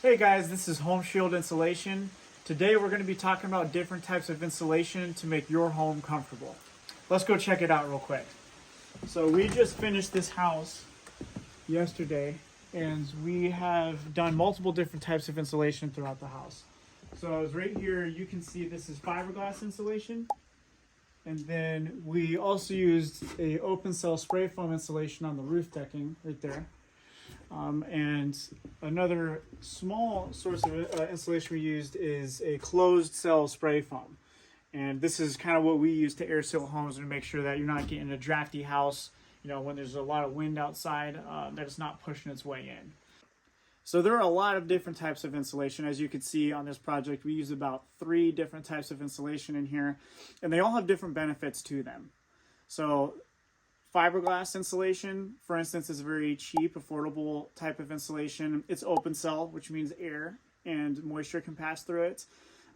Hey guys, this is Home Shield Insulation. Today we're going to be talking about different types of insulation to make your home comfortable. Let's go check it out real quick. So we just finished this house yesterday and we have done multiple different types of insulation throughout the house. So as right here you can see this is fiberglass insulation. And then we also used a open cell spray foam insulation on the roof decking right there. And another small source of insulation we used is a closed cell spray foam. And this is kind of what we use to air seal homes and make sure that you're not getting a drafty house, when there's a lot of wind outside, that it's not pushing its way in. So there are a lot of different types of insulation. As you can see on this project, we use about 3 different types of insulation in here, and they all have different benefits to them. So fiberglass insulation, for instance, is a very cheap, affordable type of insulation. It's open cell, which means air and moisture can pass through it.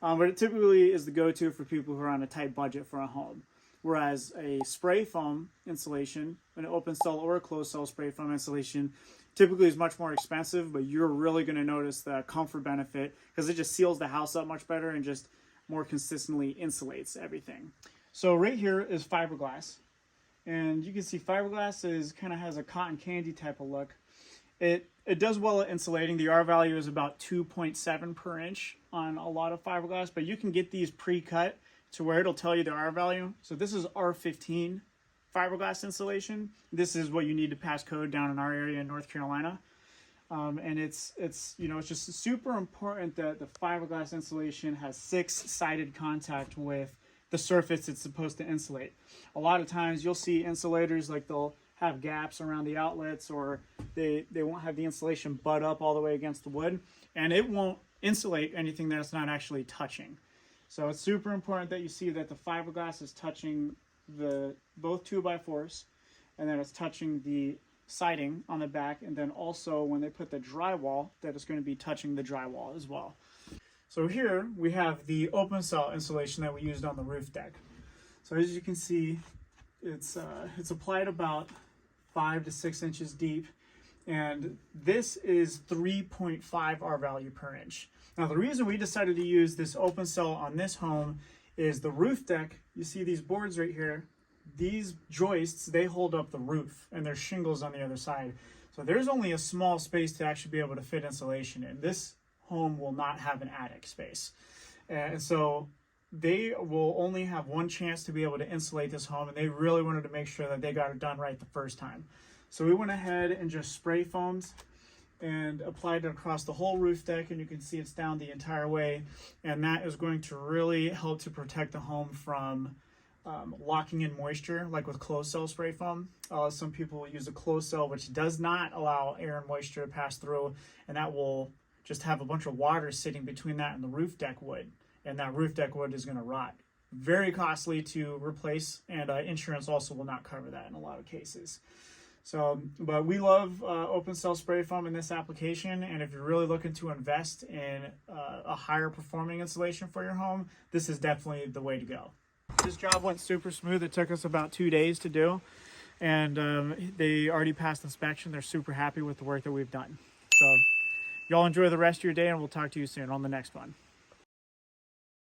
But it typically is the go-to for people who are on a tight budget for a home. Whereas a spray foam insulation, an open cell or a closed cell spray foam insulation, typically is much more expensive, but you're really going to notice the comfort benefit because it just seals the house up much better and just more consistently insulates everything. So right here is fiberglass. And you can see fiberglass kind of has a cotton candy type of look. It does well at insulating. The R value is about 2.7 per inch on a lot of fiberglass, but you can get these pre-cut to where it'll tell you the R value. So this is R15 fiberglass insulation. This is what you need to pass code down in our area in North Carolina. And it's just super important that the fiberglass insulation has 6-sided contact with the surface it's supposed to insulate. A lot of times you'll see insulators like they'll have gaps around the outlets, or they won't have the insulation butt up all the way against the wood, and it won't insulate anything that it's not actually touching. So it's super important that you see that the fiberglass is touching both 2x4s, and that it's touching the siding on the back, and then also when they put the drywall, that it's going to be touching the drywall as well. So here we have the open cell insulation that we used on the roof deck. So as you can see, it's applied about 5 to 6 inches deep, and this is 3.5 R value per inch. Now the reason we decided to use this open cell on this home is the roof deck. You see these boards right here, these joists, they hold up the roof, and there's shingles on the other side. So there's only a small space to actually be able to fit insulation in. This home will not have an attic space. And so they will only have one chance to be able to insulate this home, and they really wanted to make sure that they got it done right the first time. So we went ahead and just spray foamed and applied it across the whole roof deck, and you can see it's down the entire way, and that is going to really help to protect the home from locking in moisture, like with closed cell spray foam. Some people will use a closed cell, which does not allow air and moisture to pass through, and that will just have a bunch of water sitting between that and the roof deck wood, and that roof deck wood is going to rot. Very costly to replace, and insurance also will not cover that in a lot of cases. So, but we love open cell spray foam in this application, and if you're really looking to invest in a higher performing insulation for your home, this is definitely the way to go. This job went super smooth. It took us about 2 days to do, and they already passed inspection. They're super happy with the work that we've done. So y'all enjoy the rest of your day, and we'll talk to you soon on the next one.